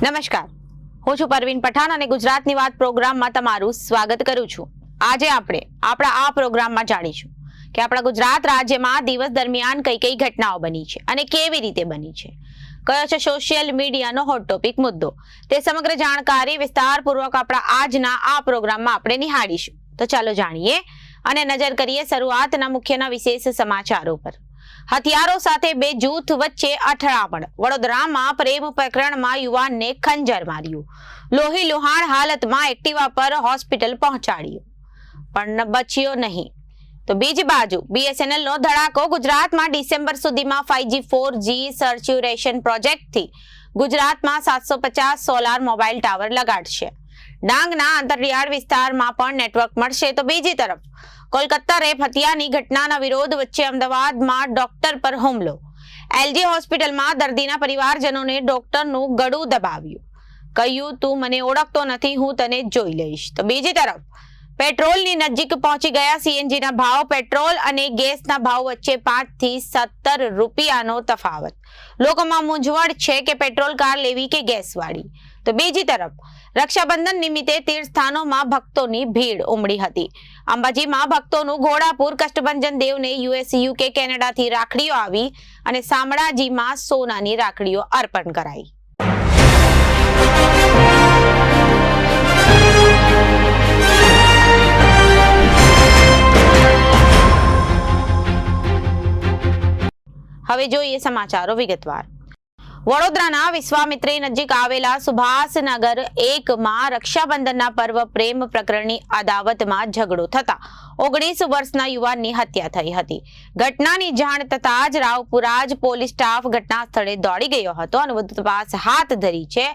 નમસ્કાર, હું છું પરવીન પઠાણ અને ગુજરાતની વાત પ્રોગ્રામમાં તમારું સ્વાગત કરું છું। આજે આપણે આપણા આ પ્રોગ્રામમાં જાણીશું કે આપણા ગુજરાત રાજ્યમાં દિવસ દરમિયાન કઈ કઈ ઘટનાઓ બની છે અને કેવી રીતે બની છે, કયો છે સોશિયલ મીડિયાનો હોટ ટોપિક મુદ્દો, તે સમગ્ર જાણકારી વિસ્તારપૂર્વક આપણા આજના આ પ્રોગ્રામમાં આપણે નિહાળીશું। તો ચાલો જાણીએ અને નજર કરીએ શરૂઆતના મુખ્યના વિશેષ સમાચારો પર। હથિયારો સાથે બે જૂથ વચ્ચે અથડામણ। વડોદરામાં પ્રેમ પ્રકરણમાં યુવાનને ખંજર માર્યું, લોહી લુહાણ હાલતમાં એક્ટિવા પર હોસ્પિટલ પહોંચાડ્યું, પણ બચ્યો નહીં। તો બીજી બાજુ BSNL નો ધડાકો। ગુજરાતમાં ડિસેમ્બર સુધીમાં 5G 4G સર્ચ્યુરેશન પ્રોજેક્ટથી ગુજરાતમાં 750 સોલાર મોબાઈલ ટાવર લગાડશે। ડાંગના અંતરિયાળ વિસ્તારમાં પણ નેટવર્ક મળશે। તો બીજી તરફ કોલકાતા રેપ હત્યાની ઘટનાના વિરોધ વચ્ચે અમદાવાદમાં ડોક્ટર પર હુમલો। LG હોસ્પિટલમાં દર્દીના પરિવારજનોને ડોક્ટરનું ગળું દબાવ્યું, કહ્યું તું મને ઓળખતો નથી, હું તને જોઈ લઈશ। તો બીજી તરફ પેટ્રોલની નજીક પહોંચી ગયા CNGના ભાવ। પેટ્રોલ અને ગેસના ભાવ વચ્ચે 5 થી 17 રૂપિયાનો તફાવત। લોકોમાં મૂંઝવણ છે કે પેટ્રોલ કાર લેવી કે ગેસવાળી। તો બીજી તરફ રક્ષાબંધન નિમિત્તે તીર્થસ્થાનોમાં ભક્તોની ભીડ ઉમડી હતી। અંબાજીમાં ભક્તોનું ઘોડાપુર। કષ્ટભંજન દેવને US UK કેનેડાથી રાખડીઓ આવી અને શામળાજીમાં સોનાની રાખડીઓ અર્પણ કરાઈ। હવે જોઈએ સમાચારો વિગતવાર। વડોદરાના વિશ્વામિત્રી નજીક આવેલા સુભાષનગર 1માં રક્ષાબંધનના પર્વ પ્રેમ પ્રકરણની અદાવતમાં ઝઘડો થતા 19 વર્ષના યુવાનની હત્યા થઈ હતી। ઘટનાની જાણ થતાં જ રાવપુરા પોલીસ સ્ટાફ ઘટના સ્થળે દોડી ગયો હતો અને વધુ તપાસ હાથ ધરી છે।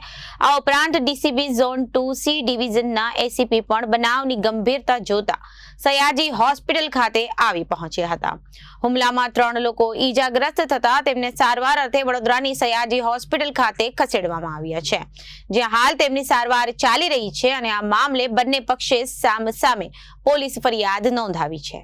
આ ઉપરાંત DCB ઝોન 2C ડિવિઝનના ACP પણ બનાવની ગંભીરતા જોતા સયાજી હોસ્પિટલ ખાતે આવી પહોંચ્યા હતા। હુમલામાં 3 લોકો ઈજાગ્રસ્ત થતા તેમને સારવાર અર્થે વડોદરાની સયાજી હોસ્પિટલ ખાતે ખસેડવામાં આવ્યા છે, જ્યાં હાલ તેમની સારવાર ચાલી રહી છે અને આ મામલે બંને પક્ષે સામસામે પોલીસ ફરિયાદ નોંધાવી છે।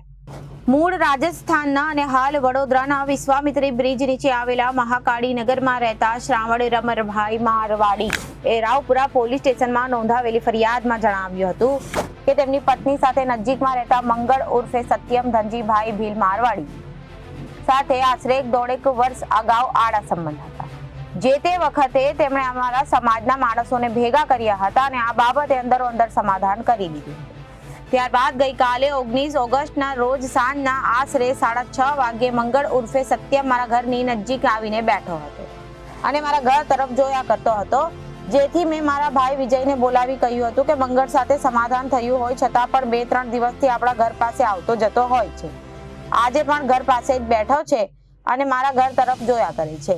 મૂળ રાજસ્થાનના અને હાલ વડોદરાના વિશ્વામિત્રી બ્રિજ નીચે આવેલા મહાકાળી નગરમાં રહેતા શ્રાવણ રમરભાઈ મારવાડી એ રાવપુરા પોલીસ સ્ટેશનમાં નોંધાવેલી ફરિયાદમાં જણાવ્યું હતું કે તેમની પત્ની સાથે નજીકમાં રહેતા મંગળ ઉર્ફે સત્યમ ધનજીભાઈ ભીલ મારવાડી સાથે આશરે 1.5 વર્ષ અગાઉ આડા સંબંધ હતા। જે તે વખતે તેમણે અમારા સમાજના માણસોને ભેગા કર્યા હતા અને આ બાબતે અંદરો અંદર સમાધાન કરી લીધું। ત્યારબાદ ગઈકાલે 19 ઓગસ્ટના રોજ સાંજના આશરે 6:30 વાગ્યે મંગળ ઉર્ફે સત્યમ મારા ઘરની નજીક આવીને બેઠો હતો અને મારા ઘર તરફ જોયા કરતો હતો, જેથી મેં મારા ભાઈ વિજયને બોલાવી કહ્યું હતું કે મંગળ સાથે સમાધાન થયું હોય છતાં પણ 2-3 દિવસથી આપણા ઘર પાસે આવતો જતો હોય છે। આજે પણ ઘર પાસે જ બેઠો છે અને મારા ઘર તરફ જોયા કરે છે,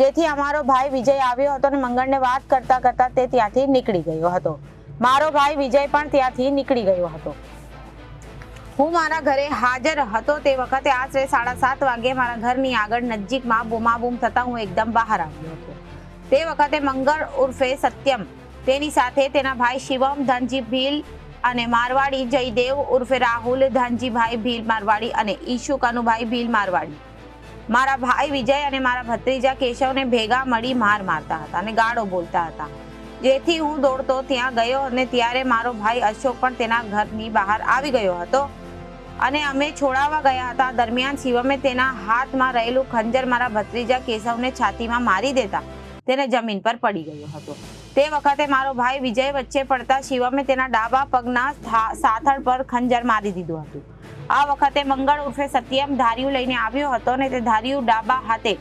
જેથી અમારો ભાઈ વિજય આવ્યો હતો અને મંગળને વાત કરતા કરતા તે ત્યાંથી નીકળી ગયો હતો। મારો ભાઈ વિજય પણ ત્યાંથી નીકળી ગયો હતો। હું મારા ઘરે હાજર હતો તે વખતે આશરે 7:30 વાગ્યે મારા ઘરની આગળ નજીકમાં બૂમાબૂમ થતા હું એકદમ બહાર આવ્યો હતો। તે વખતે મંગળ ઉર્ફે સત્યમ, તેની સાથે તેના ભાઈ શિવમ ધનજી ભીલ અને મારવાડી જયદેવ ઉર્ફે રાહુલ ધનજીભાઈ ભીલ મારવાડી અને ઈશુ કનુભાઈ ભીલ મારવાડી મારા ભાઈ વિજય અને મારા ભત્રીજા કેશવને ભેગા મળી માર મારતા હતા અને ગાળો બોલતા હતા, જેથી હું દોડતો ત્યાં ગયો અને ત્યારે મારો ભાઈ અશોક પણ તેના ઘરની બહાર આવી ગયો હતો અને અમે છોડાવવા ગયા હતા। દરમિયાન શિવમે તેના હાથમાં રહેલું ખંજર મારા ભત્રીજા કેશવને છાતીમાં મારી દેતા તેને જમીન પર પડી ગયો હતો। તે વખતે મારો ભાઈ વિજય વચ્ચે પડતા શિવમે તેના ડાબા પગના સાથળ પર ખંજર મારી દીધું હતું। આ વખતે મંગળ ઉર્ફે સત્યમ ધાર્યું લઈને આવ્યો હતો અને તે ધાર્યું ડાબા હાથે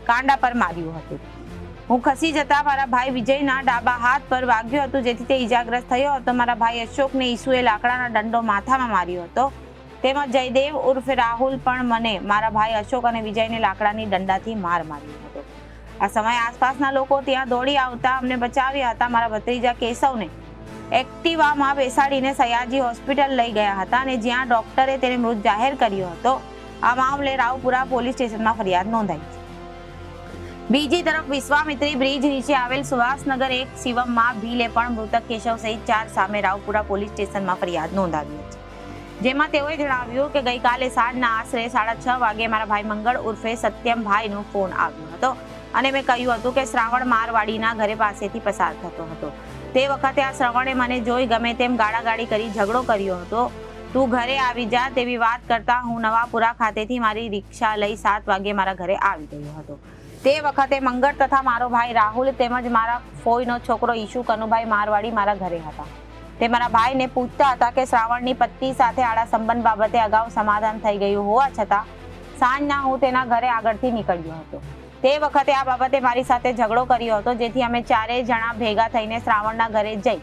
કાંડા પર માર્યું હતું। હું ખસી જતા મારા ભાઈ વિજયના ડાબા હાથ પર વાગ્યું હતું, જેથી તે ઈજાગ્રસ્ત થયો હતો। મારા ભાઈ અશોકને ઈસુએ લાકડાના દંડો માથામાં માર્યો હતો, તેમજ જયદેવ ઉર્ફે રાહુલ પણ મને મારા ભાઈ અશોક અને વિજયને લાકડાની દંડાથી માર માર્યો હતો। આ સમયે આસપાસના લોકો ત્યાં દોડી આવતા અમને બચાવ્યા હતા। મારા ભત્રીજા કેશવને એક્ટિવામાં બેસાડીને સયાજી હોસ્પિટલ લઈ ગયા હતા અને જ્યાં ડોક્ટરે તેને મૃત જાહેર કર્યો હતો। આ મામલે રાવપુરા પોલીસ સ્ટેશનમાં ફરિયાદ નોંધાઈ છે। બીજી તરફ વિશ્વામિત્રી બ્રિજ નીચે આવેલ સુભાષનગર 1 શિવમમાં ભીલે પણ મૃતક કેશવ સહિત 4 સામે રાવપુરા પોલીસ સ્ટેશનમાં ફરિયાદ નોંધાવી છે, જેમાં તેઓએ જણાવ્યું કે ગઈકાલે સાંજના આશરે 6:30 વાગે મારા ભાઈ મંગળ ઉર્ફે સત્યમભાઈનો ફોન આવ્યો હતો અને મેં કહ્યું હતું કે શ્રાવણ મારવાડીના ઘરે પાસેથી પસાર થતો હતો. તે વખતે આ શ્રવણે મને જોઈ ગમે તેમ ગાળાગાળી કરી ઝઘડો કર્યો હતો. તું ઘરે આવી જા તેવી વાત કરતા હું નવાપુરા ખાતેથી મારી રિક્ષા લઈ 7 વાગે મારા ઘરે આવી ગયો હતો. તે વખતે મંગળ તથા મારો ભાઈ રાહુલ તેમજ મારા ફોઈનો છોકરો ઈશુ કનુભાઈ મારવાડી મારા ઘરે હતા. તે મારા ભાઈને પૂછતા હતા કે શ્રાવણની પત્ની સાથે આડા સંબંધ બાબતે અગાઉ સમાધાન થઈ ગયું હોવા છતાં સાંજના હું તેના ઘરે આગળથી નીકળ્યો હતો. તે વખતે આ બાબતે મારી સાથે ઝઘડો કર્યો હતો, જેથી અમે 4 જણા ભેગા થઈને શ્રાવણના ઘરે જઈ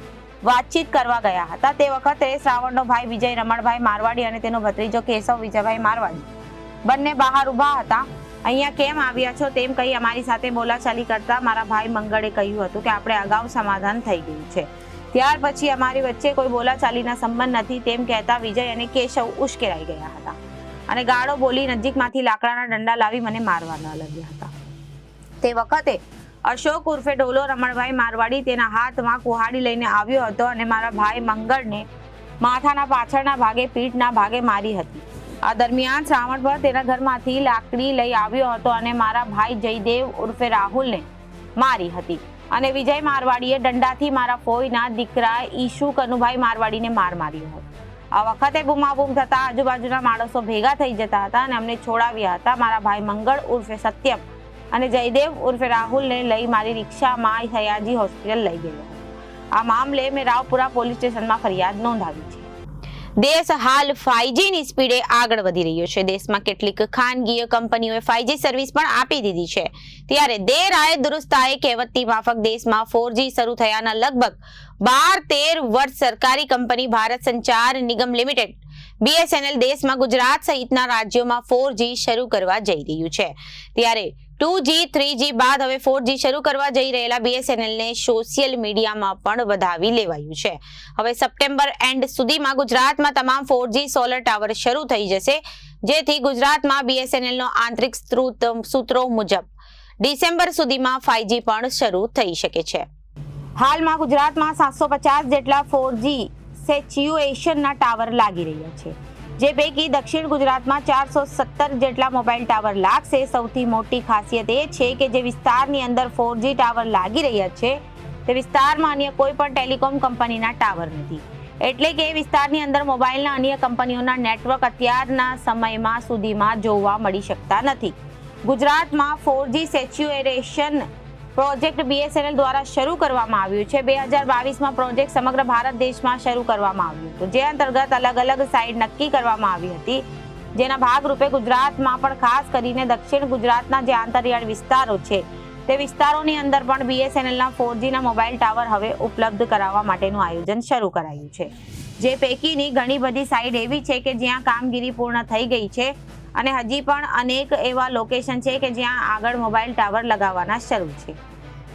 વાતચીત કરવા ગયા હતા. તે વખતે શ્રાવણનો ભાઈ વિજય રમણભાઈ મારવાડી અને તેનો ભત્રીજો કેશવ વિજયભાઈ મારવાડી બંને બહાર ઊભા હતા. અહીંયા કેમ આવ્યા છો તેમ કહી અમારી સાથે બોલાચાલી કરતા મારા ભાઈ મંગળે કહ્યું હતું કે આપણે અગાઉ સમાધાન થઈ ગયું છે. ત્યાર પછી અમારી વચ્ચે કોઈ બોલાચાલીના સંબંધ નથી તેમ કહેતા વિજય અને કેશવ ઉશ્કેરાઈ ગયા હતા અને ગાળો બોલી નજીકમાંથી લાકડાના દંડા લાવી મને મારવા લાગ્યા હતા. તે વખતે અશોક ઉર્ફે ઢોલો રમણભાઈ મારવાડી તેના હાથમાં કુહાડી લઈને આવ્યો હતો અને મારા ભાઈ મંગળને માથાના પાછળના ભાગે પીઠના ભાગે મારી હતી. આ દરમિયાન શ્રાવણ પર તેના ઘરમાંથી લાકડી લઈ આવ્યો હતો અને મારા ભાઈ જયદેવ ઉર્ફે રાહુલને મારી હતી અને વિજય મારવાડીએ દંડાથી મારા ફોઈના દીકરા ઈશુ કનુભાઈ મારવાડીને માર્યો હતો. આ વખતે બૂમાબૂમ થતા આજુબાજુના માણસો ભેગા થઈ જતા હતા અને અમને છોડાવ્યા હતા. મારા ભાઈ મંગળ ઉર્ફે સત્યમ અને જયદેવ ઉર્ફે રાહુલને લઈ મારી રિક્ષામાં સયાજી હોસ્પિટલ લઈ ગયો હતો. આ મામલે મેં રાવપુરા પોલીસ સ્ટેશનમાં ફરિયાદ નોંધાવી છે. દેશ હાલ 5G ની સ્પીડે આગળ વધી રહ્યો છે. દેશમાં કેટલીક ખાનગી કંપનીઓએ 5G સર્વિસ પણ આપી દીધી છે. ત્યારે દેર આએ દુરુસ્ત આએ કહેવતની માફક દેશમાં 4G શરૂ થયાના લગભગ 12-13 વર્ષ સરકારી કંપની ભારત સંચાર નિગમ લિમિટેડ BSNL દેશમાં ગુજરાત સહિતના રાજ્યોમાં 4G શરૂ કરવા જઈ રહ્યું છે. ત્યારે 2G 3G બાદ હવે 4G શરૂ કરવા જઈ રહેલા BSNLને સોશિયલ મીડિયામાં પણ વધાવી લેવાયું છે. હવે સપ્ટેમ્બર એન્ડ સુધીમાં ગુજરાતમાં તમામ 4G સોલર ટાવર શરૂ થઈ જશે, જેથી ગુજરાતમાં BSNLનો આંતરિક સૂત્રો મુજબ ડિસેમ્બર સુધીમાં 5G પણ શરૂ થઈ શકે છે. હાલમાં ગુજરાતમાં 750 જેટલા 4G સેચ્યુએશનના ટાવર લાગી રહ્યા છે, જે પૈકી દક્ષિણ ગુજરાતમાં 417 જેટલા મોબાઈલ ટાવર લાગશે. સૌથી મોટી ખાસિયત એ છે કે જે વિસ્તારની અંદર 4G ટાવર લાગી રહ્યા છે તે વિસ્તારમાં અન્ય કોઈ પણ ટેલિકોમ કંપનીના ટાવર નથી. એટલે કે વિસ્તારની અંદર મોબાઈલના અન્ય કંપનીઓના નેટવર્ક અત્યારના સમયમાં સુધીમાં જોવા મળી શકતા નથી. ગુજરાતમાં 4G સેચ્યુએશન પ્રોજેક્ટ BSNL દ્વારા શરૂ કરવામાં આવ્યું છે. 2022માં પ્રોજેક્ટ સમગ્ર ભારત દેશમાં શરૂ કરવામાં આવ્યું હતું, જે અંતર્ગત અલગ અલગ સાઇટ નક્કી કરવામાં આવી હતી, જેના ભાગરૂપે ગુજરાતમાં પણ ખાસ કરીને દક્ષિણ ગુજરાતના જે આંતરિયાળ વિસ્તારો છે તે વિસ્તારોની અંદર પણ BSNLના 4Gના મોબાઈલ ટાવર હવે ઉપલબ્ધ કરાવવા માટેનું આયોજન શરૂ કરાયું છે. જે પૈકીની ઘણી બધી સાઇટ એવી છે કે જ્યાં કામગીરી પૂર્ણ થઈ ગઈ છે અને હજી પણ અનેક એવા લોકેશન છે કે જ્યાં આગળ મોબાઈલ ટાવર લગાવવાના શરૂ છે.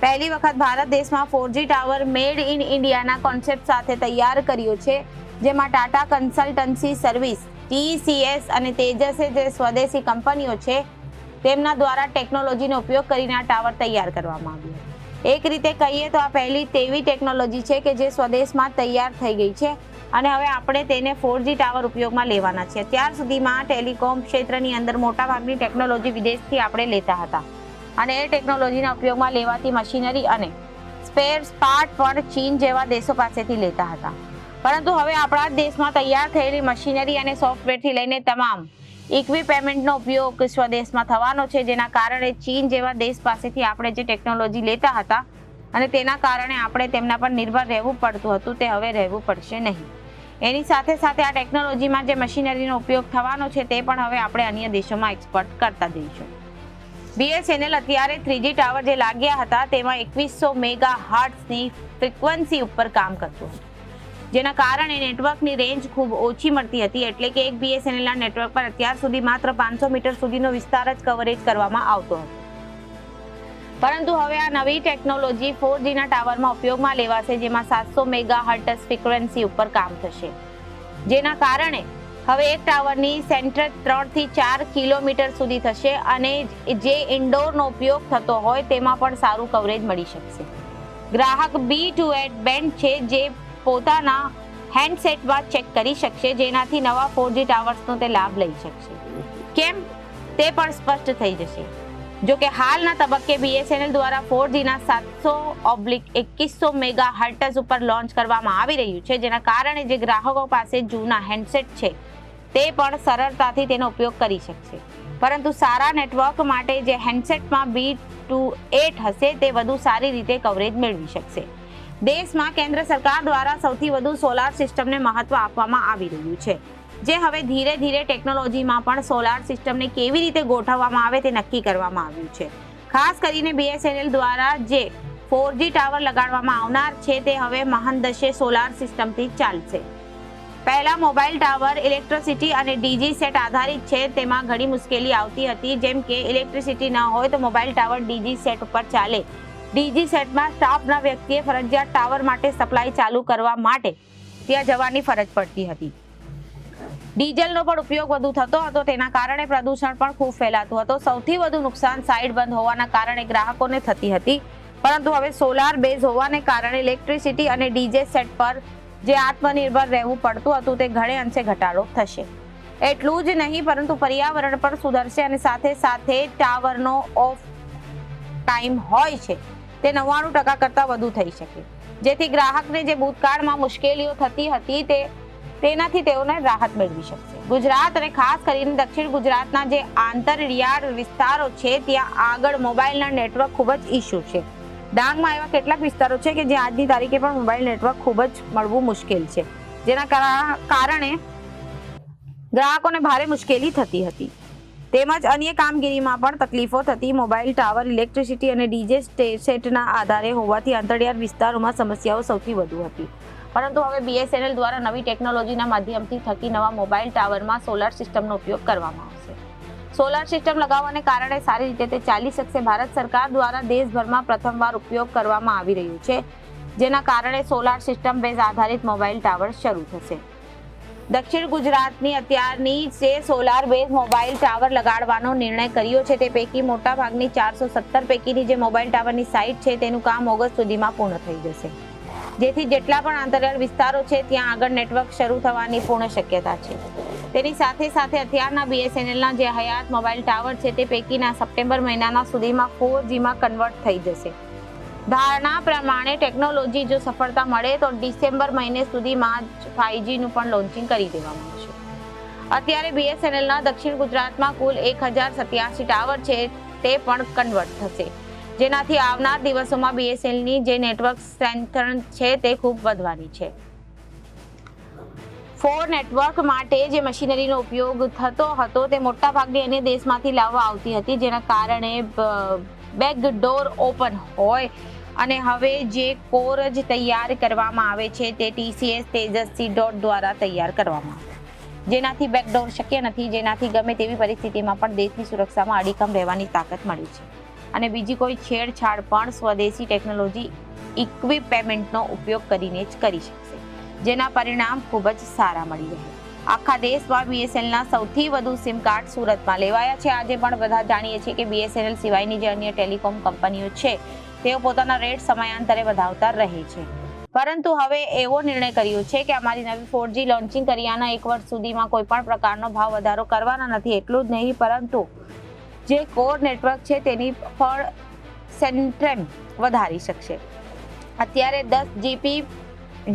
પહેલી વખત ભારત દેશમાં 4G ટાવર મેડ ઇન ઇન્ડિયાના કોન્સેપ્ટ સાથે તૈયાર કર્યો છે, જેમાં ટાટા કન્સલ્ટન્સી સર્વિસ TCS અને તેજસે જે સ્વદેશી કંપનીઓ છે તેમના દ્વારા ટેકનોલોજીનો ઉપયોગ કરીને આ ટાવર તૈયાર કરવામાં આવ્યો. એક રીતે કહીએ તો આ પહેલી તેવી ટેકનોલોજી છે કે જે સ્વદેશમાં તૈયાર થઈ ગઈ છે અને હવે આપણે તેને 4G ટાવર ઉપયોગમાં લેવાના છે. ત્યાર સુધીમાં ટેલિકોમ ક્ષેત્રની અંદર મોટાભાગની ટેકનોલોજી વિદેશથી આપણે લેતા હતા અને એ ટેકનોલોજીના ઉપયોગમાં લેવાતી મશીનરી અને સ્પેર પાર્ટ પણ ચીન જેવા દેશો પાસેથી લેતા હતા. પરંતુ હવે આપણા દેશમાં તૈયાર થયેલી મશીનરી અને સોફ્ટવેરથી લઈને તમામ ઇક્વિપમેન્ટનો ઉપયોગ સ્વદેશમાં થવાનો છે, જેના કારણે ચીન જેવા દેશ પાસેથી આપણે જે ટેકનોલોજી લેતા હતા અને તેના કારણે આપણે તેમના પર નિર્ભર રહેવું પડતું હતું તે હવે રહેવું પડશે નહીં. એની સાથે સાથે આ ટેકનોલોજીમાં જે મશીનરીનો ઉપયોગ થવાનો છે તે પણ હવે આપણે અન્ય દેશોમાં એક્સપોર્ટ કરતા જઈશું. BSNL અત્યારે 3G ટાવર જે લાગ્યા હતા તેમાં 2100 મેગાહર્ટ્ઝની ફ્રીક્વન્સી ઉપર કામ કરતું હતું, જેના કારણે નેટવર્કની રેન્જ ખૂબ ઓછી મળતી હતી. એટલે કે એક BSNLના નેટવર્ક પર અત્યાર સુધી માત્ર 500 મીટર સુધીનો વિસ્તાર જ કવરેજ કરવામાં આવતો હતો. પરંતુ હવે આ નવી ટેકનોલોજી 4Gના ટાવરમાં ઉપયોગમાં લેવાશે, જેમાં 700 મેગાહર્ટ્ઝ ફ્રીક્વન્સી ઉપર કામ થશે, જેના કારણે હવે એક ટાવરની સેન્ટર 3 થી 4 કિલોમીટર સુધી થશે અને જે ઇન્ડોરનો ઉપયોગ થતો હોય તેમાં પણ સારું કવરેજ મળી શકશે. ગ્રાહક B2 બેન્ડ છે જે પોતાના હેન્ડસેટમાં ચેક કરી શકશે, જેનાથી નવા 4G ટાવર્સનો તે લાભ લઈ શકશે. કેમ તે પણ સ્પષ્ટ થઈ જશે. જો કે હાલના તબક્કે BSNL દ્વારા 4Gના 700/2100 મેગાહર્ટ્ઝ ઉપર લોન્ચ કરવામાં આવી રહ્યું છે, જેના કારણે જે ગ્રાહકો પાસે જૂના હેન્ડસેટ છે તે પણ સરળતાથી તેનો ઉપયોગ કરી શકશે. પરંતુ સારા નેટવર્ક માટે જે હેન્ડસેટમાં B2.8 હશે તે વધુ સારી રીતે કવરેજ મેળવી શકશે. દેશમાં કેન્દ્ર સરકાર દ્વારા સૌથી વધુ સોલાર સિસ્ટમને મહત્વ આપવામાં આવી રહ્યું છે, જે હવે ધીરે ધીરે ટેકનોલોજીમાં પણ સોલાર સિસ્ટમને કેવી રીતે ગોઠવવામાં આવે તે નક્કી કરવામાં આવ્યું છે. ખાસ કરીને BSNL દ્વારા જે 4G ટાવર લગાડવામાં આવનાર છે તે હવે મહંદશે સોલાર સિસ્ટમથી ચાલશે. પહેલા મોબાઈલ ટાવર ઇલેક્ટ્રિસિટી અને DG સેટ આધારિત છે, તેમાં ઘણી મુશ્કેલી આવતી હતી, જેમ કે ઇલેક્ટ્રિસિટી ન હોય તો મોબાઈલ ટાવર DG સેટ ઉપર ચાલે. DG સેટમાં સ્ટાફના વ્યક્તિએ ફરજિયાત ટાવર માટે સપ્લાય ચાલુ કરવા માટે ત્યાં જવાની ફરજ પડતી હતી. ડીઝલનો પણ ઉપયોગ વધુ થતો હતો, તેના કારણે પ્રદૂષણ પણ ખૂબ ફેલાતું હતું. સૌથી વધુ નુકસાન સાઇટ બંધ હોવાના કારણે ગ્રાહકોને થતી હતી, પરંતુ હવે સોલાર બેઝ હોવાને કારણે ઇલેક્ટ્રિસિટી અને DG સેટ પર જે આત્મનિર્ભર રહેવું પડતું હતું તે ઘણે અંશે ઘટાડો થશે. એટલું જ નહીં પરંતુ પર્યાવરણ પણ સુધરશે અને સાથે સાથે ટાવરનો ઓફ ટાઈમ હોય છે તે 99% કરતાં વધુ થઈ શકે, જેથી ગ્રાહકને જે ભૂતકાળમાં મુશ્કેલીઓ થતી હતી તેનાથી તેઓને રાહત મેળવી શકશે. ગુજરાત અને ખાસ કરીને દક્ષિણ ગુજરાતના જે આંતરિયાળ વિસ્તારો છે ત્યાં આગળ મોબાઈલના નેટવર્ક ખૂબ જ ઇસ્યુ છે. ડાંગમાં એવા કેટલાક વિસ્તારો છે કે જ્યાં આજની તારીખે પણ મોબાઈલ નેટવર્ક ખૂબ જ મળવું મુશ્કેલ છે, જેના કારણે ગ્રાહકોને ભારે મુશ્કેલી થતી હતી. તેમજ અન્ય કામગીરીમાં પણ તકલીફો થતી. મોબાઈલ ટાવર ઇલેક્ટ્રિસિટી અને DG સેટના આધારે હોવાથી અંતરિયાળ વિસ્તારોમાં સમસ્યાઓ સૌથી વધુ હતી. પરંતુ હવે BSNL દ્વારા નવી ટેકનોલોજીના માધ્યમથી થકી નવા મોબાઈલ ટાવરમાં સોલાર સિસ્ટમનો ઉપયોગ કરવામાં આવશે. સોલાર સિસ્ટમ લગાવવાને કારણે સારી રીતે તે ચાલી શકશે. ભારત સરકાર દ્વારા દેશભરમાં પ્રથમવાર ઉપયોગ કરવામાં આવી રહ્યું છે, જેના કારણે સોલાર સિસ્ટમ બેઝ આધારિત મોબાઈલ ટાવર શરૂ થશે. દક્ષિણ ગુજરાતની અત્યારની જે સોલાર બેઝ મોબાઈલ ટાવર લગાડવાનો નિર્ણય કર્યો છે તે પૈકી મોટાભાગની 417 પૈકીની જે મોબાઈલ ટાવરની સાઇટ છે તેનું કામ ઓગસ્ટ સુધીમાં પૂર્ણ થઈ જશે, જેથી જેટલા પણ આંતરિયાળ વિસ્તારો છે ત્યાં આગળ નેટવર્ક શરૂ થવાની પૂર્ણ શક્યતા છે. તેની સાથે સાથે અત્યારના BSNLના જે હયાત મોબાઈલ ટાવર છે તે પૈકીના સપ્ટેમ્બર મહિનાના સુધીમાં 4Gમાં કન્વર્ટ થઈ જશે. ધારણા પ્રમાણે ટેકનોલોજી જો સફળતા મળે તો ડિસેમ્બર મહિને સુધીમાં જ 5Gનું પણ લોન્ચિંગ કરી દેવામાં આવશે. અત્યારે BSNLના દક્ષિણ ગુજરાતમાં કુલ 1087 ટાવર છે તે પણ કન્વર્ટ થશે, જેનાથી આવનાર દિવસોમાં BSNLની જે નેટવર્ક સ્ટ્રેન્થ છે તે ખૂબ વધવાની છે. 4 નેટવર્ક માટે જે મશીનરીનો ઉપયોગ થતો હતો તે મોટાભાગની અન્ય દેશમાંથી લાવવા આવતી હતી, જેના કારણે બેકડોર ઓપન હોય અને હવે જે કોર જ તૈયાર કરવામાં આવે છે તે TCS તેજસ્વી ડોટ દ્વારા તૈયાર કરવામાં આવે, જેનાથી બેકડોર શક્ય નથી, જેનાથી ગમે તેવી પરિસ્થિતિમાં પણ દેશની સુરક્ષામાં અડીખમ રહેવાની તાકાત મળી છે. અને બીજી કોઈ છેડછાડ પણ સ્વદેશી ટેકનોલોજી ઇક્વિપમેન્ટનો ઉપયોગ કરીને જ કરી શકશે, જેના પરિણામ ખૂબ જ સારા મળી રહે. આખા દેશમાં BSNLના સૌથી વધુ સિમ કાર્ડ સુરતમાં લેવાયા છે. આજે પણ બધા જાણીએ છીએ કે BSNL સિવાયની જે અન્ય ટેલિકોમ કંપનીઓ છે તેઓ પોતાના રેટ સમયાંતરે વધાવતા રહે છે, પરંતુ હવે એવો નિર્ણય કર્યો છે કે અમારી નવી 4G લોન્ચિંગ કર્યાના 1 વર્ષ સુધીમાં કોઈ પણ પ્રકારનો ભાવ વધારો કરવાના નથી. એટલું જ નહીં પરંતુ જે કોર નેટવર્ક છે તેની પણ સેન્ટ્રેમ વધારી શકશે. અત્યારે 10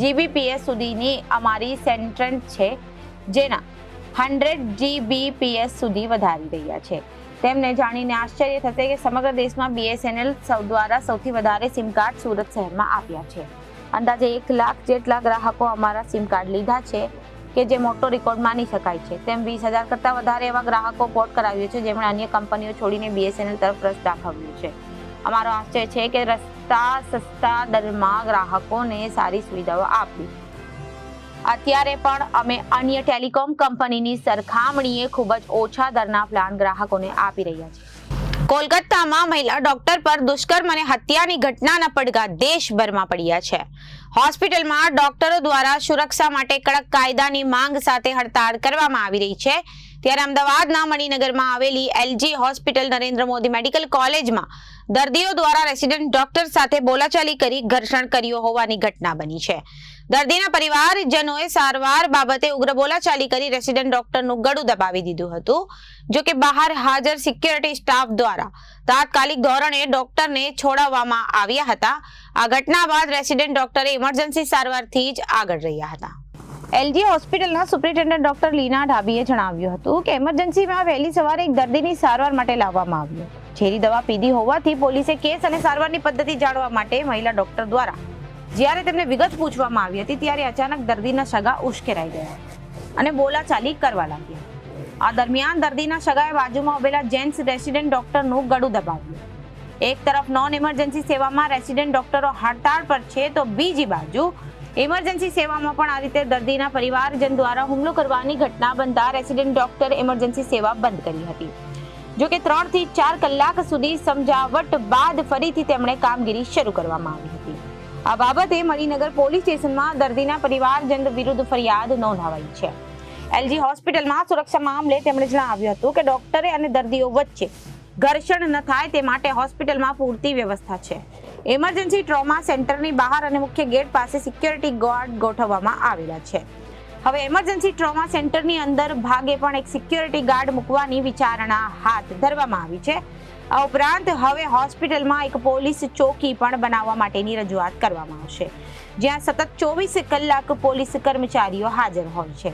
GBps સુધીની અમારી સેન્ટ્રેન્સ છે, જેના 100 GBps સુધી વધારી રહ્યા છે. તેમને જાણીને આશ્ચર્ય થશે કે સમગ્ર દેશમાં BSNL દ્વારા સૌથી વધારે સિમ કાર્ડ સુરત શહેરમાં આપ્યા છે. અંદાજે 1 લાખ જેટલા ગ્રાહકો અમારા સિમ કાર્ડ લીધા છે, કે જે મોટો રેકોર્ડ માની શકાય છે. તેમ 20,000 કરતાં વધારે એવા ગ્રાહકો પોર્ટ કરાવ્યો છે, જેમણે અન્ય કંપનીઓ છોડીને BSNL તરફ રસ દાખવ્યો છે. અમારો આશય છે કે સસ્તા દરમાં ગ્રાહકોને સારી સુવિધાઓ આપવી. અત્યારે પણ અમે અન્ય ટેલિકોમ કંપનીની સરખામણીએ ખૂબ જ ઓછા દરના પ્લાન ગ્રાહકોને આપી રહ્યા છીએ. કોલકાતામાં મહિલા ડોક્ટર પર દુષ્કર્મ અને હત્યાની ઘટનાના પડઘા દેશભરમાં પડ્યા છે. હોસ્પિટલમાં ડોક્ટરો દ્વારા સુરક્ષા માટે કડક કાયદાની માંગ સાથે હડતાળ કરવામાં આવી રહી છે. ત્યારે અમદાવાદના મણિનગરમાં આવેલી LG hospital Narendra Modi medical કોલેજમાં દર્દીઓ દ્વારા રેસિડેન્ટ ડોક્ટર સાથે બોલાચાલી કરી ઘર્ષણ કર્યું હોવાની ઘટના બની છે. દર્દીના પરિવારજનોએ સારવાર બાબતે ઉગ્ર બોલાચાલી કરી રેસિડેન્ટ ડોક્ટરનું ગળું દબાવી દીધું હતું. જો કે બહાર હાજર સિક્યોરિટી સ્ટાફ દ્વારા તાત્કાલિક ધોરણે ડોક્ટરને છોડાવવામાં આવ્યા હતા. આ ઘટના બાદ રેસિડેન્ટ ડોક્ટરે ઇમરજન્સી સારવારથી જ આગળ રહ્યા હતા. એલજી હોસ્પિટલના સુપ્રિન્ટેન્ડન્ટ ડોક્ટર લીના ઢાબીએ જણાવ્યું હતું કે ઇમરજન્સીમાં વહેલી સવારે એક દર્દીની સારવાર માટે લાવવામાં આવ્યો. ઝેરી દવા પીધી હોવાથી પોલીસે કેસ અને સારવારની પદ્ધતિ જાણવા માટે મહિલા ડોક્ટર દ્વારા જ્યારે તેમને વિગત પૂછવામાં આવી હતી ત્યારે અચાનક દર્દીના સગા ઉશ્કેરાઈ ગયા અને બોલાચાલી કરવા લાગ્યા. આ દરમિયાન દર્દીના સગાએ બાજુમાં ઉભેલા જેન્ટ્સ રેસિડેન્ટ ડોક્ટરનું ગળું દબાવ્યું. એક તરફ નોન ઇમરજન્સી સેવામાં રેસિડેન્ટ ડોક્ટરો હડતાળ પર છે તો બીજી બાજુ ઇમરજન્સી સેવામાં પણ આ રીતે દર્દીના પરિવારજન દ્વારા હુમલો કરવાની ઘટના બનતા રેસિડેન્ટ ડોક્ટરે ઇમરજન્સી સેવા બંધ કરી હતી. જો કે 3 થી 4 કલાક સુધી સમજાવટ બાદ ફરીથી તેમણે કામગીરી શરૂ કરવામાં આવી હતી. આ બાબતે મણિનગર પોલીસ સ્ટેશનમાં દર્દીના પરિવારજન વિરુદ્ધ ફરિયાદ નોંધાવાઈ છે. એલજી હોસ્પિટલમાં સુરક્ષા મામલે તેમણે જણાવ્યું હતું કે ડોક્ટરે અને દર્દીઓ વચ્ચે ઘર્ષણ ન થાય તે માટે હોસ્પિટલમાં પૂરતી વ્યવસ્થા છે. ઇમરજન્સી ટ્રોમા સેન્ટરની બહાર અને મુખ્ય ગેટ પાસે સિક્યોરિટી ગાર્ડ ગોઠવવામાં આવેલા છે. હવે ઇમરજન્સી ટ્રોમા સેન્ટરની અંદર ભાગે પણ એક સિક્યોરિટી ગાર્ડ મૂકવાની વિચારણા હાથ ધરવામાં આવી છે. આ ઉપરાંત હવે હોસ્પિટલમાં એક પોલીસ ચોકી પણ બનાવવા માટેની રજૂઆત કરવામાં આવશે, જ્યાં સતત 24 કલાક પોલીસ કર્મચારીઓ હાજર હોય છે.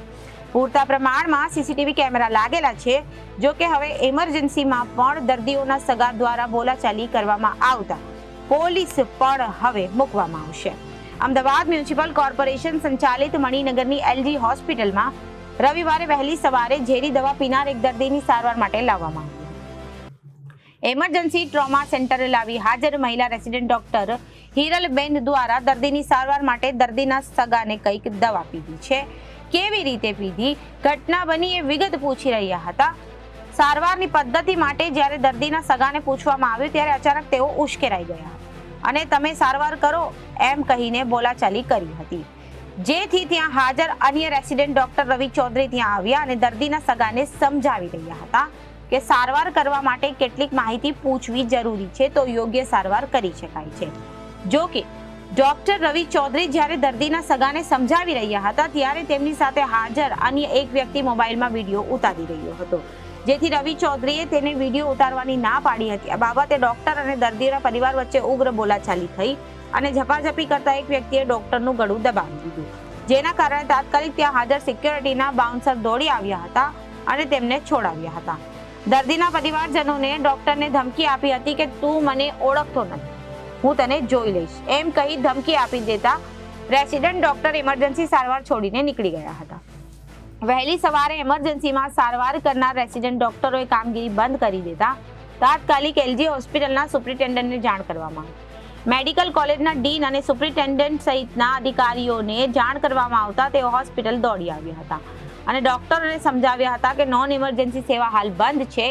પૂરતા પ્રમાણમાં સીસીટીવી કેમેરા લાગેલા છે. જો કે હવે ઇમરજન્સીમાં પણ દર્દીઓના સગા દ્વારા બોલાચાલી કરવામાં આવતા પોલીસ પણ હવે મૂકવામાં આવશે. અમદાવાદ મ્યુનિસિપલ કોર્પોરેશન સંચાલિત મણિનગરની એલજી હોસ્પિટલમાં રવિવારે વહેલી સવારે ઝેરી દવા પીનાર એક દર્દીની સારવાર માટે લાવવામાં આવી. ઇમરજન્સી ટ્રોમા સેન્ટરે લાવી હાજર મહિલા રેસિડેન્ટ ડોક્ટર હિરલબેન દ્વારા દર્દીની સારવાર માટે દર્દીના સગાને કંઈક દવા પીધી છે. કેવી રીતે પીધી, ઘટના બની એ વિગત પૂછી રહ્યા હતા. સારવારની પદ્ધતિ માટે જ્યારે દર્દીના સગાને પૂછવામાં આવ્યું ત્યારે અચાનક તેઓ ઉશ્કેરાઈ ગયા અને તમે સારવાર કરો એમ કહીને બોલાચાલી કરી હતી, જેથી ત્યાં હાજર અન્ય રેસિડેન્ટ ડોક્ટર રવિ ચૌધરી ત્યાં આવ્યા અને દર્દીના સગાને સમજાવી રહ્યા હતા કે સારવાર કરવા માટે કેટલીક માહિતી પૂછવી જરૂરી છે તો યોગ્ય સારવાર કરી શકાય છે. જો કે ડોક્ટર રવિ ચૌધરી જ્યારે દર્દીના સગાને સમજાવી રહ્યા હતા ત્યારે તેમની સાથે હાજર અન્ય એક વ્યક્તિ મોબાઈલમાં વિડીયો ઉતારી રહ્યો હતો, જેથી રવિ ચૌધરીએ તેને વિડીયો ઉતારવાની ના પાડી હતી. આ બાબતે ડોક્ટર અને દર્દીના પરિવાર વચ્ચે ઉગ્ર બોલાચાલી થઈ અને ઝપાઝપી કરતા એક વ્યક્તિએ ડોક્ટરનું ગળું દબાવી દીધું, જેના કારણે તાત્કાલિક ત્યાં હાજર સિક્યોરિટીના બાઉન્સર દોડી આવ્યા હતા અને તેમને છોડાવ્યા હતા. દર્દીના પરિવારજનોને ડોક્ટરને ધમકી આપી હતી કે તું મને ઓળખતો નથી, હું તને જોઈ લઈશ એમ કહી ધમકી આપી દેતા રેસિડેન્ટ ડોક્ટર ઇમરજન્સી સારવાર છોડીને નીકળી ગયા હતા. વહેલી સવારે ઇમરજન્સીમાં સારવાર કરનાર રેસિડેન્ટ ડોક્ટરોએ કામગીરી બંધ કરી દેતા તાત્કાલિક એલજી હોસ્પિટલના સુપ્રિન્ટેન્ડન્ટને જાણ કરવામાં આવી. મેડિકલ કોલેજના ડીન અને સુપ્રિન્ટેન્ડન્ટ સહિતના અધિકારીઓને જાણ કરવામાં આવતા તેઓ હોસ્પિટલ દોડી આવ્યા હતા અને ડોક્ટરોને સમજાવ્યા હતા કે નોન ઇમરજન્સી સેવા હાલ બંધ છે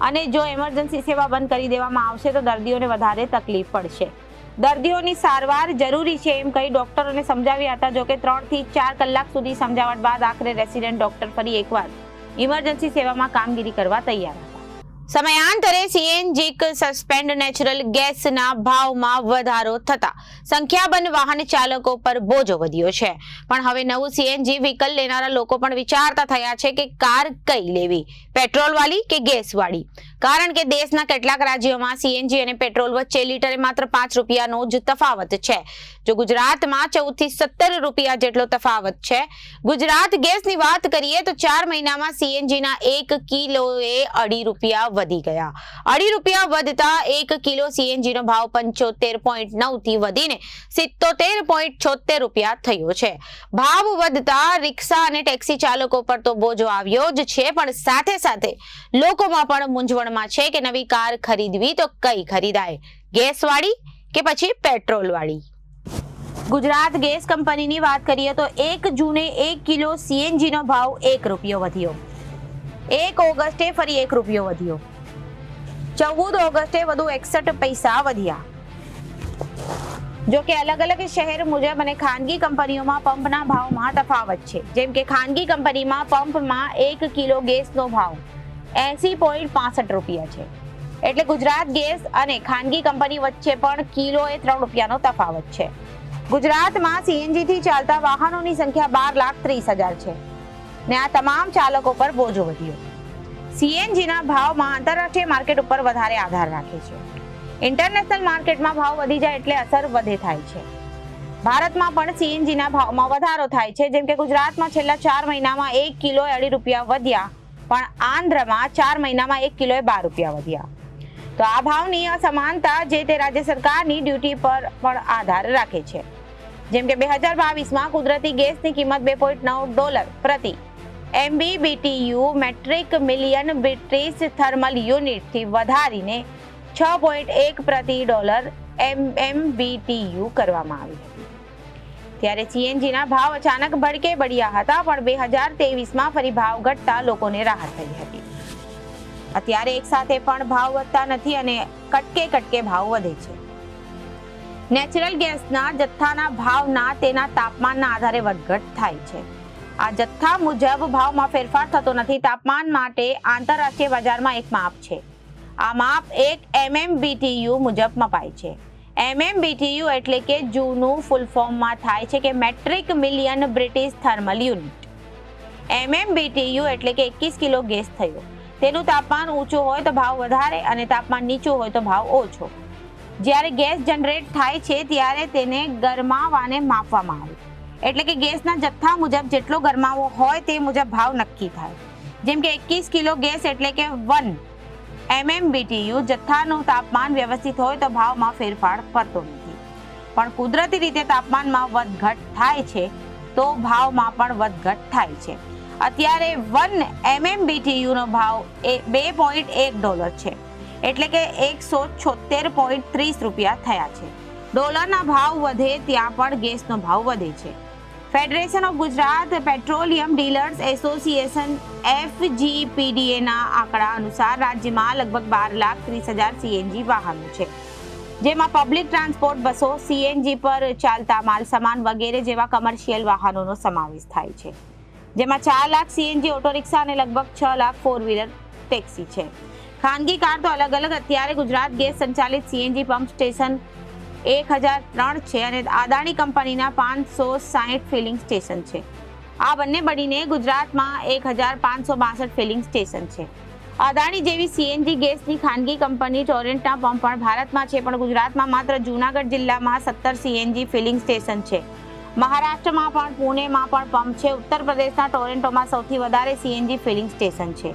અને જો ઇમરજન્સી સેવા બંધ કરી દેવામાં આવશે તો દર્દીઓને વધારે તકલીફ પડશે. દર્દીઓની સારવાર જરૂરી છે એમ કહી ડોક્ટરોને સમજાવ્યા હતા. જો કે 3 થી 4 કલાક સુધી સમજાવટ બાદ આખરે રેસિડેન્ટ ડોક્ટર ફરી એકવાર ઇમરજન્સી સેવામાં કામગીરી કરવા તૈયાર હતા. સમયાંતરે સીએનજી સસ્પેન્ડ નેચરલ ગેસના ભાવમાં વધારો થતા સંખ્યાબંધ વાહન ચાલકો પર બોજો વધ્યો છે. પણ હવે નવું સીએનજી વ્હીકલ લેનારા લોકો પણ વિચારતા થયા છે કે કાર કઈ લેવી, પેટ્રોલ વાળી કે ગેસ વાળી. કારણ કે દેશના કેટલાક રાજ્યોમાં સીએનજી અને પેટ્રોલ વચ્ચે લીટરે માત્ર 5 રૂપિયાનો જ તફાવત છે. જો ગુજરાતમાં 14 થી 17 રૂપિયા જેટલો તફાવત છે. ગુજરાત ગેસની વાત કરીએ તો 4 મહિનામાં સીએનજીના 1 કિલોએ 2.5 રૂપિયા વધી ગયા. 2.5 રૂપિયા વધતા 1 કિલો સીએનજીનો ભાવ 75.9 થી વધીને 77.76 રૂપિયા થયો છે. ભાવ વધતા રિક્ષા અને ટેક્સી ચાલકો પર તો બોજો આવ્યો જ છે, પણ સાથે સાથે લોકોમાં પણ મૂંઝવણમાં છે કે નવી કાર ખરીદવી તો કઈ ખરીદાય, ગેસ વાળી કે પછી પેટ્રોલ વાળી. ગુજરાત ગેસ કંપનીની વાત કરીએ તો 1 જૂને 1 કિલો સીએનજીનો ભાવ 1 રૂપિયો વધ્યો, 1 ઓગસ્ટે ફરી 1 રૂપિયો વધ્યો, 14 ઓગસ્ટે વધુ 61 પૈસા વધ્યા. જો કે અલગ અલગ શહેર મુજબ અને ખાનગી કંપનીઓમાં પંપના ભાવમાં તફાવત છે. જેમ કે ખાનગી કંપનીમાં પંપમાં 1 કિલો ગેસનો ભાવ 80.65 રૂપિયા છે. એટલે ગુજરાત ગેસ અને ખાનગી કંપની વચ્ચે પણ કિલોએ 3 રૂપિયાનો તફાવત છે. ગુજરાતમાં સીએનજી થી ચાલતા વાહનોની સંખ્યા 12,30,000 છે ને આ તમામ ચાલકો પર બોજો વધ્યો. સીએનજીના ભાવમાં આંતરરાષ્ટ્રીય માર્કેટ ઉપર વધારે આધાર રાખે છે. ઇન્ટરનેશનલ માર્કેટમાં ભાવ વધી જાય એટલે અસર વધે થાય છે. ભારતમાં પણ સીએનજીના ભાવમાં વધારો થાય છે. જેમ કે ગુજરાતમાં છેલ્લા 4 મહિનામાં 1 કિલો ₹2.5 વધ્યા, પણ આંધ્રમાં 4 મહિનામાં 1 કિલોએ ₹12 વધ્યા. તો આ ભાવની અસમાનતા જે તે રાજ્ય સરકારની ડ્યુટી પર પણ આધાર રાખે છે. જેમ કે 2022માં કુદરતી ગેસની કિંમત $2.9 પ્રતિ MMBTU metric million British thermal યુનિટથી વધારીને 6.1 પ્રતિ $MMBTU કરવામાં આવી હતી. ત્યારે સીએનજીના ભાવ અચાનક ભડકે બળ્યા હતા, પણ 2023માં ફરી ભાવ ઘટતા લોકોને રાહત થઈ હતી. અત્યારે એક સાથે પણ ભાવ વધતા નથી અને કટકે ભાવ વધે છે. નેચરલ ગેસના જથ્થાના ભાવના તેના તાપમાનના આધારે વધઘટ થાય છે. આ જથ્થા મુજબ ભાવમાં ફેરફાર થતો નથી. તાપમાન માટે આંતરરાષ્ટ્રીય બજારમાં એક માપ છે. આ માપ 1 MMBTU મુજબ મપાય છે. MMBTU એટલે કે જૂનું ફૂલ ફોર્મમાં થાય છે કે metric million British thermal unit. MMBTU એટલે કે 21 કિલો ગેસ થયો. તેનું તાપમાન ઊંચું હોય તો ભાવ વધારે અને તાપમાન નીચું હોય તો ભાવ ઓછો. જ્યારે ગેસ જનરેટ થાય છે ત્યારે તેને ગરમાવાને માપવામાં આવે, એટલે કે ગેસના જથ્થા મુજબ જેટલો ગરમાવો હોય તે મુજબ ભાવ નક્કી થાય. જેમ કે 21 કિલો ગેસ એટલે કે 1 MMBTU જથ્થાનું તાપમાન વ્યવસ્થિત હોય તો ભાવમાં ફેરફાર પડતો નથી. પણ કુદરતી રીતે તાપમાનમાં વધઘટ થાય છે તો ભાવમાં પણ વધઘટ થાય છે. અત્યારે 1 MMBTU નો ભાવ $2.1 છે, એટલે કે $176.30 થયા છે. ડોલરના ભાવ વધે ત્યાં પણ ગેસનો ભાવ વધે છે. Federation of Gujarat petroleum dealers association FGPDA ના આંકડા અનુસાર રાજ્યમાં લગભગ 12,30,000 સીએનજી વાહનો છે, જેમાં પબ્લિક ટ્રાન્સપોર્ટ બસો, સીએનજી પર ચાલતા માલસામાન વગેરે જેવા કમર્શિયલ વાહનોનો સમાવેશ થાય છે. જેમાં 4 લાખ સીએનજી ઓટો રિક્ષા અને લગભગ 6 લાખ 4-વ્હીલર ટેક્સી છે. ખાનગી કાર તો અલગ અલગ. અત્યારે ગુજરાત ગેસ સંચાલિત સીએનજી પંપ સ્ટેશન 1003 છે અને અદાણી કંપનીના 560 ફિલિંગ સ્ટેશન છે. આ બંને મળીને ગુજરાતમાં 1562 ફિલિંગ સ્ટેશન છે. અદાણી જેવી સીએનજી ગેસની ખાનગી કંપની ટોરેન્ટના પંપ પણ ભારતમાં છે, પણ ગુજરાતમાં માત્ર જૂનાગઢ જિલ્લામાં 17 સીએનજી ફિલિંગ સ્ટેશન છે. મહારાષ્ટ્રમાં પણ પુણેમાં પણ પંપ છે. ઉત્તર પ્રદેશના ટોરેન્ટોમાં સૌથી વધારે સીએનજી ફિલિંગ સ્ટેશન છે.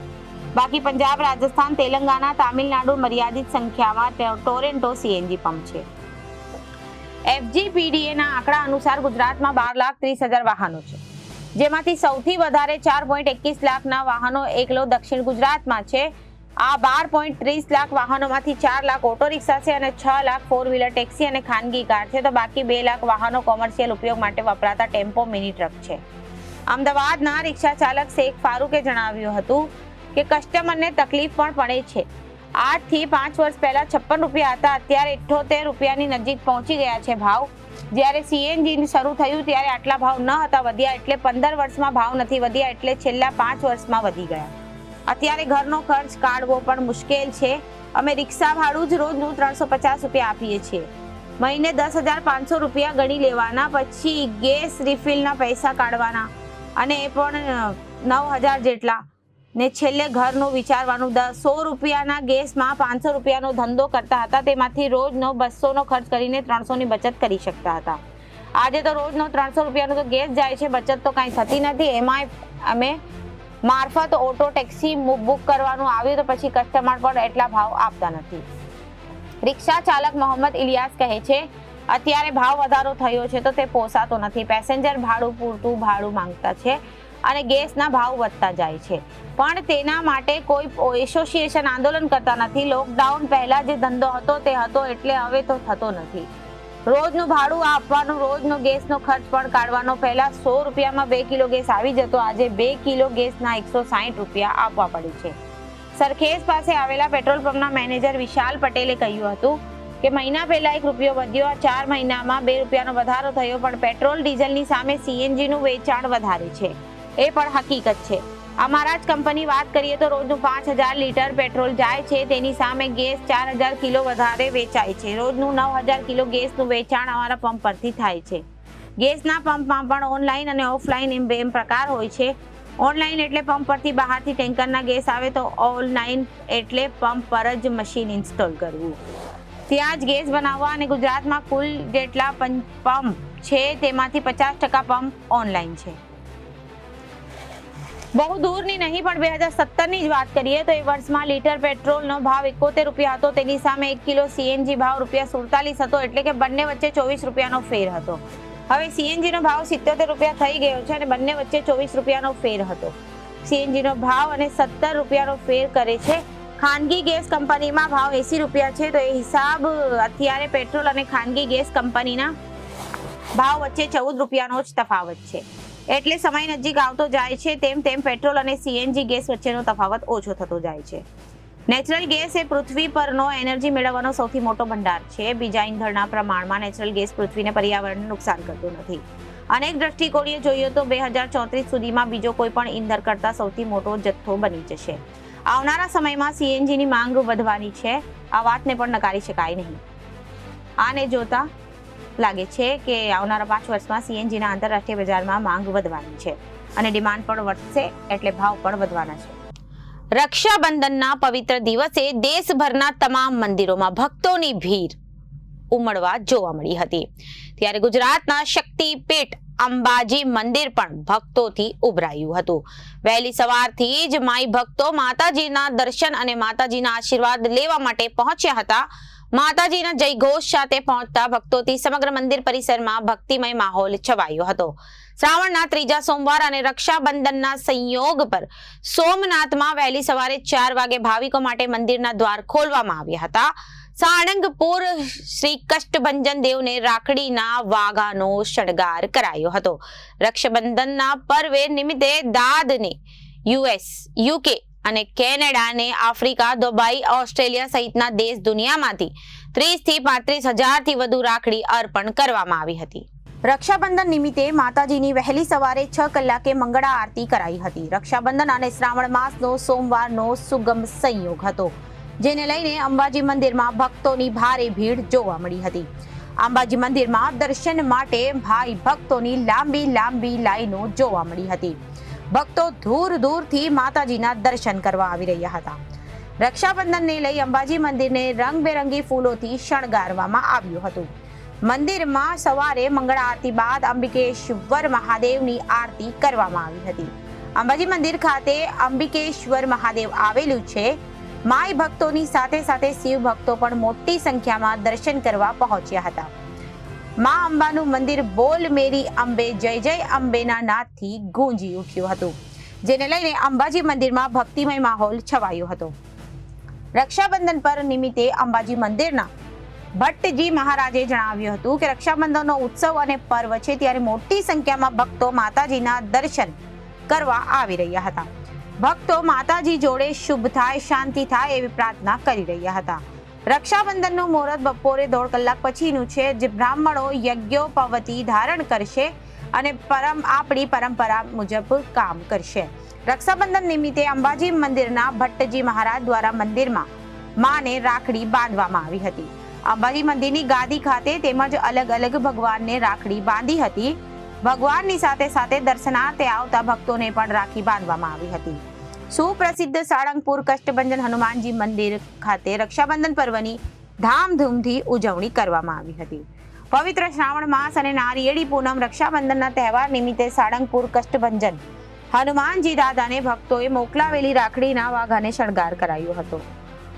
બાકી પંજાબ, રાજસ્થાન, તેલંગાણા, તામિલનાડુ મર્યાદિત સંખ્યામાં ટોરેન્ટો સીએનજી પંપ છે. FGPDA ના આંકડા અનુસાર ગુજરાતમાં 12,30,000 વાહનો છે, જેમાંથી સૌથી વધારે 4.21 લાખના વાહનો એકલો દક્ષિણ ગુજરાતમાં છે. આ 12.30 લાખ વાહનોમાંથી 4 લાખ ઓટો રિક્ષા છે અને 6 લાખ 4-વ્હીલર ટેક્સી અને ખાનગી કાર છે, તો બાકી 2 લાખ વાહનો કોમર્શિયલ ઉપયોગ માટે વપરાતા ટેમ્પો, મિની ટ્રક છે. અમદાવાદના રિક્ષા ચાલક શેખ ફારૂકે જણાવ્યું હતું કે કસ્ટમરને તકલીફ પણ પડે છે. 8 થી 5 વર્ષ પહેલા ₹56 હતા, અત્યારે ₹78 નજીક પહોંચી ગયા છે ભાવ. જ્યારે સીએનજી શરૂ થયું ત્યારે આટલા ભાવ ન હતા વધ્યા, એટલે 15 વર્ષમાં ભાવ નથી વધ્યા, એટલે છેલ્લા 5 વર્ષમાં વધી ગયા. અત્યારે ઘરનો ખર્ચ કાઢવો પણ મુશ્કેલ છે. અમે રિક્ષા ભાડું જ રોજનું ₹350 આપીએ છીએ. મહિને ₹10,500 ગણી લેવાના, પછી ગેસ રિફિલના પૈસા કાઢવાના અને એ પણ 9,000 જેટલા, ને છેલ્લે ઘરનું વિચારવાનું. ₹100 ગેસમાં ₹500 ધંધો કરતા હતા, તેમાંથી રોજનો 200 ખર્ચ કરીને 300ની બચત કરી શકતા હતા. આજે તો રોજનો ₹300 તો ગેસ જાય છે, બચત તો કાંઈ થતી નથી. એમાંય અમે મારફત ઓટો ટેક્સી બુક કરવાનું આવ્યું તો પછી કસ્ટમર પણ એટલા ભાવ આપતા નથી. રિક્ષા ચાલક મોહમ્મદ ઇલિયાસ કહે છે, અત્યારે ભાવ વધારો થયો છે તો તે પોસાતો નથી. પેસેન્જર ભાડું પૂરતું ભાડું માંગતા છે અને ગેસના ભાવ વધતા જાય છે, પણ તેના માટે કોઈ એસોસિએશન આંદોલન કરતા નથી. લોકડાઉન પહેલા જે ધંધો હતો તે હતો, એટલે હવે તો થતો નથી. રોજનું ભાડું આપવાનું, રોજનો ગેસનો ખર્ચ પણ કાઢવાનો. પહેલા ₹100માં 2 કિલો ગેસ આવી જતો, આજે 2 કિલો ગેસના ₹160 આપવા પડે છે. સરખેજ પાસે આવેલા પેટ્રોલ પંપના મેનેજર વિશાલ પટેલે કહ્યું હતું કે મહિના પહેલા ₹1 વધ્યો, 4 મહિનામાં ₹2નો વધારો થયો, પણ પેટ્રોલ ડીઝલની સામે સીએનજીનું વેચાણ વધારે છે. એ પણ હકીકત છે. અમારા જ કંપની વાત કરીએ તો રોજનું 5000 લીટર પેટ્રોલ જાય છે, તેની સામે ગેસ 4000 કિલો વધારે વેચાય છે. રોજનું 9000 કિલો ગેસનું વેચાણ અમારા પંપ પરથી થાય છે. ગેસના પંપમાં પણ ઓનલાઈન અને ઓફલાઈન એમ બે પ્રકાર હોય છે. ઓનલાઈન એટલે પંપ પરથી બહારથી ટેન્કરના ગેસ આવે, તો ઓનલાઈન એટલે પંપ પર જ મશીન ઇન્સ્ટોલ કરવું, ત્યાં જ ગેસ બનાવવા. અને ગુજરાતમાં કુલ જેટલા પંપ છે તેમાંથી 50% પંપ ઓનલાઈન છે. બહુ દૂરની નહીં પણ 2017ની જ વાત કરીએ તો એ વર્ષમાં લીટર પેટ્રોલનો ભાવ 71 રૂપિયા હતો, તેની સામે 1 કિલો સીએનજી ભાવ ₹47 હતો, એટલે કે બંને વચ્ચે 24 રૂપિયાનો ફેર હતો. હવે સીએનજીનો ભાવ 77 રૂપિયા થઈ ગયો છે અને બંને વચ્ચે 24 રૂપિયાનો ફેર હતો. સીએનજીનો ભાવ અને 17 રૂપિયાનો ફેર કરે છે. ખાનગી ગેસ કંપનીમાં ભાવ 80 રૂપિયા છે, તો એ હિસાબ અત્યારે પેટ્રોલ અને ખાનગી ગેસ કંપનીના ભાવ વચ્ચે 14 રૂપિયાનો જ તફાવત છે. એટલે સમય નજીક આવતો જાય છે તેમ તેમ પેટ્રોલ અને સીએનજી ગેસ વચ્ચેનો તફાવત ઓછો થતો જાય છે. નેચરલ ગેસ એ પૃથ્વી પરનો એનર્જી મેળવવાનો સૌથી મોટો ભંડાર છે. બીજા ઈંધણના પ્રમાણમાં નેચરલ ગેસ પૃથ્વીને પર્યાવરણને નુકસાન કરતો નથી. અનેક દ્રષ્ટિકોણીએ જોઈએ તો 2034 સુધીમાં બીજો કોઈ પણ ઈંધણ કરતા સૌથી મોટો જથ્થો બની જશે. આવનારા સમયમાં સીએનજીની માંગ વધવાની છે, આ વાતને પણ નકારી શકાય નહીં. આને જોતા લાગે છે કે આવનારા 5 વર્ષમાં સીએનજીના આંતરરાષ્ટ્રીય બજારમાં માંગ વધવાની છે અને ડિમાન્ડ પણ વધશે, એટલે ભાવ પણ વધવાના છે. રક્ષાબંધનના પવિત્ર દિવસે દેશભરના તમામ મંદિરોમાં ભક્તોની ભીડ ઉમડવા જોવા મળી હતી. ત્યારે ગુજરાતના શક્તિપીઠ અંબાજી મંદિર પણ ભક્તોથી ઉભરાયું હતું. વહેલી સવારથી જ માઈ ભક્તો માતાજીના દર્શન અને માતાજીના આશીર્વાદ લેવા માટે પહોંચ્યા હતા. માતાજીના જયઘોષ સાથે પહોંચતા ભક્તોથી સમગ્ર મંદિર પરિસરમાં ભક્તિમય માહોલ છવાયો હતો. શ્રાવણના ત્રીજા સોમવાર અને રક્ષાબંધનના સંયોગ પર સોમનાથમાં વહેલી સવારે 4 વાગે ભાવિકો માટે મંદિરના દ્વાર ખોલવામાં આવ્યા હતા. સાળંગપુર શ્રી કષ્ટભંજન દેવને રાખડીના વાઘાનો શણગાર કરાયો હતો. રક્ષાબંધનના પર્વે નિમિત્તે દાદને યુએસ, યુકે અને કેનેડાને આફ્રિકા, દુબઈ, ઓસ્ટ્રેલિયા સહિતના દેશ દુનિયામાંથી 30 થી 35 હજારથી વધુ રાખડી અર્પણ કરવામાં આવી હતી. રક્ષાબંધન નિમિત્તે માતાજીની વહેલી સવારે 6 કલાકે મંગળા આરતી કરાઈ હતી. રક્ષાબંધન અને શ્રાવણ માસનો સોમવારનો સુગમ સંયોગ હતો, જેને લઈને અંબાજી મંદિરમાં ભક્તોની ભારે ભીડ જોવા મળી હતી. અંબાજી મંદિરમાં દર્શન માટે ભાઈ ભક્તોની લાંબી લાઈનો જોવા મળી હતી. ભક્તો દૂર દૂરથી માતાજીના દર્શન કરવા આવી રહ્યા હતા. રક્ષાબંધનને લઈ અંબાજી મંદિરને રંગબેરંગી ફૂલોથી શણગારવામાં આવ્યું હતું. મંદિરમાં સવારે મંગળા આરતી બાદ અંબિકેશ્વર મહાદેવની આરતી કરવામાં આવી હતી. અંબાજી મંદિર ખાતે અંબિકેશ્વર મહાદેવ આવેલું છે. માઈ ભક્તોની સાથે સાથે શિવ ભક્તો પણ મોટી સંખ્યામાં દર્શન કરવા પહોંચ્યા હતા. મા અંબાનું મંદિર બોલ મેરી અંબે જય જય અંબેના નાદથી ગુંજી ઉઠ્યું હતું, જેને લઈને અંબાજી મંદિરમાં ભક્તિમય માહોલ છવાયો હતો. રક્ષાબંધન પર નિમિત્તે અંબાજી મંદિરના ભટ્ટજી મહારાજે જણાવ્યું હતું કે રક્ષાબંધનનો ઉત્સવ અને પર્વ છે, ત્યારે મોટી સંખ્યામાં ભક્તો માતાજીના દર્શન કરવા આવી રહ્યા હતા. ભક્તો માતાજી જોડે શુભ થાય, શાંતિ થાય એવી પ્રાર્થના કરી રહ્યા હતા. રક્ષાબંધનનું મુહૂર્ત બપોરે 1.5 કલાક પછીનું છે, જે બ્રાહ્મણો યજ્ઞોપવતી ધારણ કરશે અને આપણી પરંપરા મુજબ કામ કરશે. રક્ષાબંધન નિમિત્તે અંબાજી મંદિરના ભટ્ટજી મહારાજ દ્વારા મંદિરમાં માને રાખડી બાંધવામાં આવી હતી. અંબાજી મંદિરની ગાદી ખાતે તેમજ અલગ અલગ ભગવાનને રાખડી બાંધી હતી. ભગવાનની સાથે સાથે દર્શનાર્થે આવતા ભક્તોને પણ રાખી બાંધવામાં આવી હતી. સુપ્રસિદ્ધ સાળંગપુર કષ્ટભંજન હનુમાનજી મંદિર ખાતે રક્ષાબંધન પર્વની ધામધૂમથી ઉજવણી કરવામાં આવી હતી. પવિત્ર શ્રાવણ માસ અને નારિયેળી પૂનમ રક્ષાબંધનના તહેવાર નિમિત્તે સાળંગપુર કષ્ટભંજન હનુમાનજી દાદાને ભક્તોએ મોકલાવેલી રાખડીના વાઘાને શણગાર કરાયો હતો.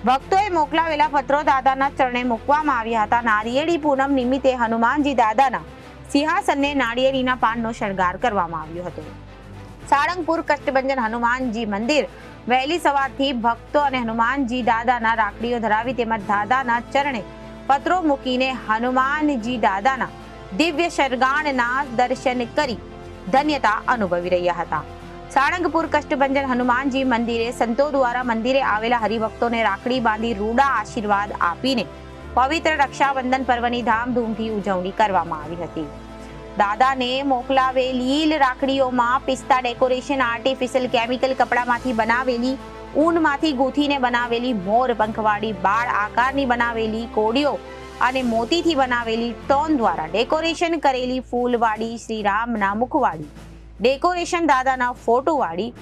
ભક્તોએ મોકલાવેલા પત્રો દાદાના ચરણે મૂકવામાં આવ્યા હતા. નારિયેળી પૂનમ નિમિત્તે હનુમાનજી દાદાના સિંહાસનને નાળિયેરીના પાનનો શણગાર કરવામાં આવ્યો હતો. સાળંગપુર કષ્ટભંજન હનુમાનજી મંદિર વહેલી સવારથી ભક્તો અને હનુમાનજી દાદાના રાખડીઓ ધરાવી તેમજ દાદાના ચરણે પત્રો મૂકીને હનુમાનજી દાદાના દિવ્ય શરગાણના દર્શન કરી ધન્યતા અનુભવી રહ્યા હતા. સાળંગપુર કષ્ટભંજન હનુમાનજી મંદિરે સંતો દ્વારા મંદિરે આવેલા હરિભક્તોને રાખડી બાંધી રૂડા આશીર્વાદ આપીને પવિત્ર રક્ષાબંધન પર્વની ધામધૂમથી ઉજવણી કરવામાં આવી હતી. દાદાને મોકલાવેલી રાખડીઓમાં પિસ્તા ડેકોરેશન, આર્ટિફિશિયલ કેમિકલ કપડામાંથી બનાવેલી, ઊનમાંથી ગૂંથીને બનાવેલી મોર પંખવાળી, બાળ આકારની બનાવેલી કોડીઓ અને મોતીથી બનાવેલી ટોન દ્વારા ડેકોરેશન કરેલી ફૂલવાળી, શ્રીરામના મુખવાળી ડેકોરેશન, દાદાના ફોટોવાળી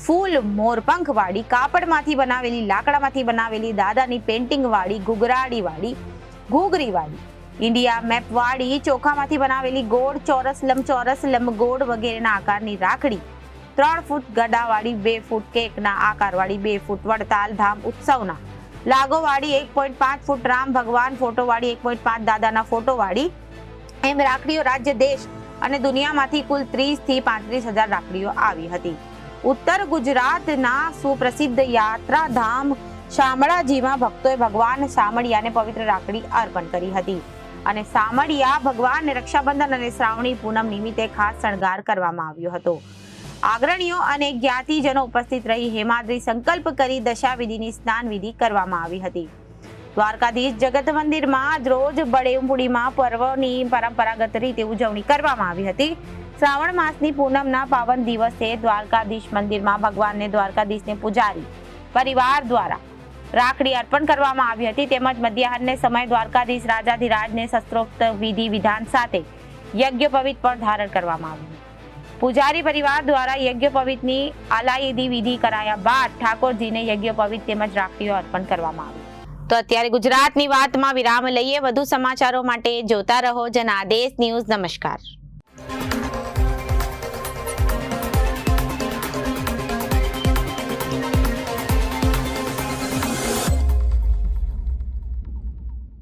ફૂલ મોરપંખવાળી, કાપડમાંથી બનાવેલી, લાકડામાંથી બનાવેલી, દાદાની પેઇન્ટિંગવાળી, ઘૂઘરાડીવાળી, ઘૂઘરીવાળી, ઇન્ડિયા મેપવાળી, ચોખામાંથી બનાવેલી ગોળ, ચોરસ, લંબચોરસ, લંબગોળ વગેરેના આકારની રાખડી, 3 ફૂટ ગડાવાળી, 2 ફૂટ કેકના આકારવાળી, 2 ફૂટ વડતાલ ધામ ઉત્સવના લાગોવાળી, 1.5 ફૂટ રામ ભગવાન ફોટોવાળી, 1.5 દાદાના ફોટોવાળી એમ રાખડીઓ રાજ્ય, દેશ અને દુનિયામાંથી કુલ 30 થી 35,000 રાખડીઓ આવી હતી. ઉત્તર ગુજરાતના સુપ્રસિદ્ધ યાત્રાધામ શામળાજીમાં ભક્તોએ ભગવાન શામળિયાને પવિત્ર રાખડી અર્પણ કરી હતી અને શામળિયા ભગવાનને રક્ષાબંધન અને શ્રાવણી પૂનમ નિમિત્તે ખાસ શણગાર કરવામાં આવ્યો હતો. અગ્રણીઓ અને જ્ઞાતિજનો ઉપસ્થિત રહી હેમાદ્રી સંકલ્પ કરી દશાવિધિની સ્નાન વિધિ કરવામાં આવી હતી. દ્વારકાધીશ જગત મંદિરમાં રોજ બળેપૂર્ણિમા પર્વની પરંપરાગત રીતે ઉજવણી કરવામાં આવી હતી. શ્રાવણ માસની પૂનમના પાવન દિવસે દ્વારકાધીશ મંદિરમાં ભગવાનને દ્વારકાધીશને પૂજારી પરિવાર દ્વારા રાખડી અર્પણ કરવામાં આવી હતી. તેમજ મધ્યાહનને સમય દ્વારકાધીશ રાજાધિરાજને શસ્ત્રોક્ત વિધિ વિધાન સાથે યજ્ઞોપવિત પણ ધારણ કરવામાં આવ્યું. પૂજારી પરિવાર દ્વારા યજ્ઞોપવિતની આલાયદી વિધિ કરાયા બાદ ઠાકોરજીને યજ્ઞોપવિત તેમજ રાખડીઓ અર્પણ કરવામાં આવી. તો અત્યારે ગુજરાતની વાતમાં વિરામ લઈએ. વધુ સમાચારો માટે જોતા રહો જનાદેશ ન્યૂઝ. નમસ્કાર.